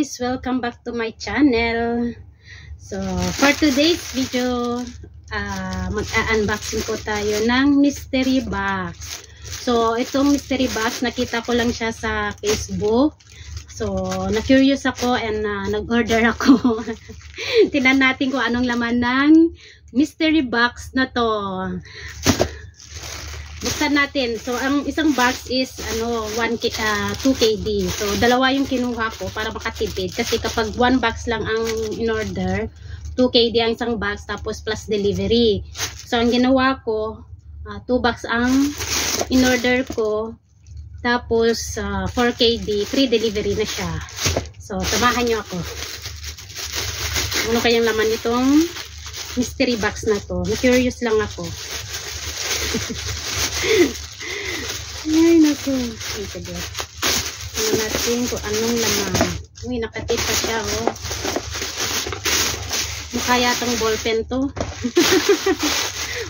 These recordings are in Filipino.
guys! Welcome back to my channel. So, for today's video, mag-unboxing po tayo ng mystery box. So, itong mystery box, nakita ko lang siya sa Facebook. So, na-curious ako and nag-order ako. Tingnan natin kung anong laman ng mystery box na to. Buksan natin. So, ang isang box is 2KD. So, dalawa yung kinuha ko para makatipid. Kasi kapag one box lang ang in-order, 2KD ang isang box tapos plus delivery. So, ang ginawa ko, 2 box ang in-order ko. Tapos, 4KD, free delivery na siya. So, samahan nyo ako. Ano kayang laman itong mystery box na to? Na-curious lang ako. Ay, naku. Tingnan natin kung anong laman. Uy, nakatip pa siya, oh. Mukha yatang ballpen to.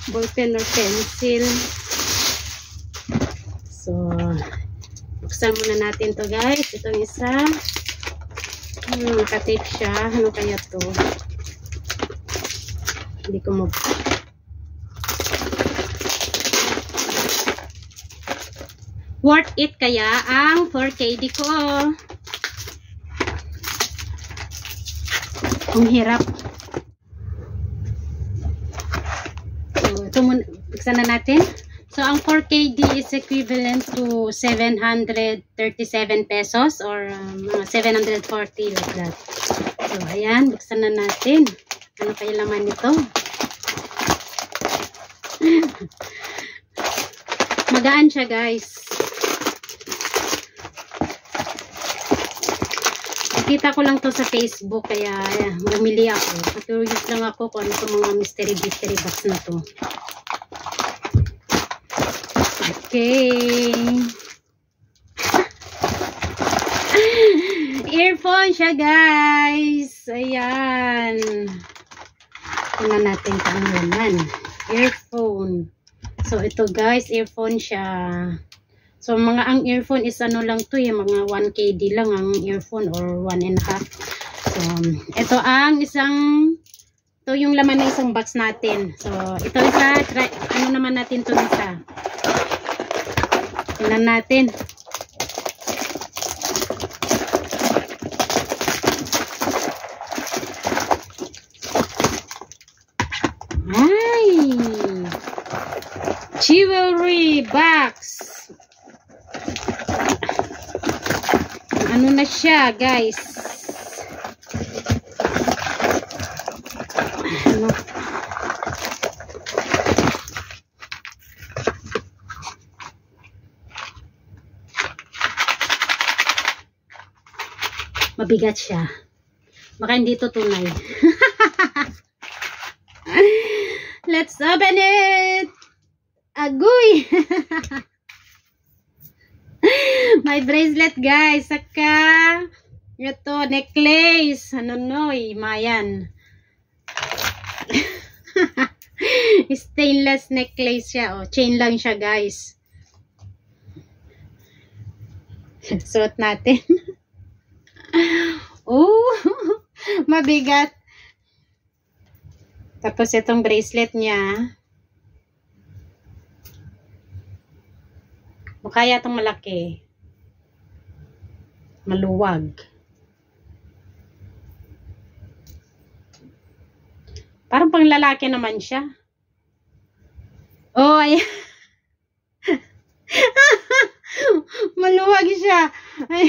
Ballpen or pencil. So, buksan muna natin to, guys. Itong isa. Nakatip siya. Ano kaya to? Hindi ko mabuksan. Worth it kaya ang 4KD ko. Ang hirap. So, ito muna. Buksan na natin. So, ang 4KD is equivalent to 737 pesos or 740 like that. So, ayan. Buksan na natin. Ano kaya laman nito? Magaan siya, guys. Nakita ko lang to sa Facebook kaya bumili ako. Curious lang ako kung ano itong mga mystery box na to. Okay. Earphone siya, guys. Ayan. Tingnan natin kung ano naman. Earphone. So, ito guys, earphone siya. So, ang earphone is ano lang to mga 1KD lang ang earphone or 1.5. So, ito ang ito yung laman ng isang box natin. So, ito isa, ano naman natin to isa. Tingnan natin. Ay! Jewelry box. Ano na siya, guys? Ano? Mabigat siya. Baka hindi ito tunay. Let's open it! Agoy! My bracelet, guys. Saka ito, necklace. Mayan. Stainless necklace siya. Chain lang siya, guys. Suot natin. Mabigat. Tapos itong bracelet niya. Mukha yatang malaki. Maluwag. Parang pang lalaki naman siya. Oh, ayan. Maluwag siya. Ay.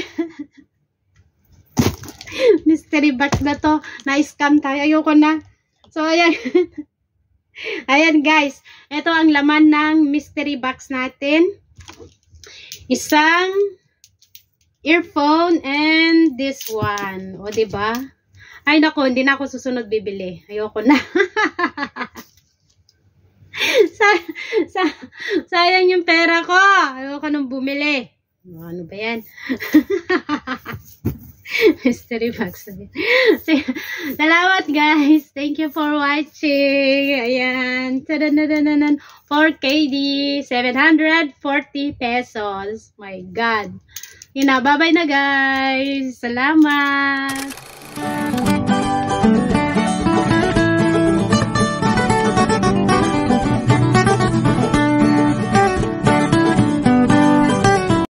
Mystery box na to. Na-scam tayo. Ayoko na. So, ayan. Ayan, guys. Ito ang laman ng mystery box natin. Isang earphone and this one. O, diba? Ay, nako, hindi na ako susunod bibili. Ayoko na. Sayang yung pera ko. Ayoko nang bumili. Ano ba yan? Mystery box. Salamat, guys. Thank you for watching. Ayan. 4KD, 740 pesos. My God. Yun na, bye-bye na guys. Salamat.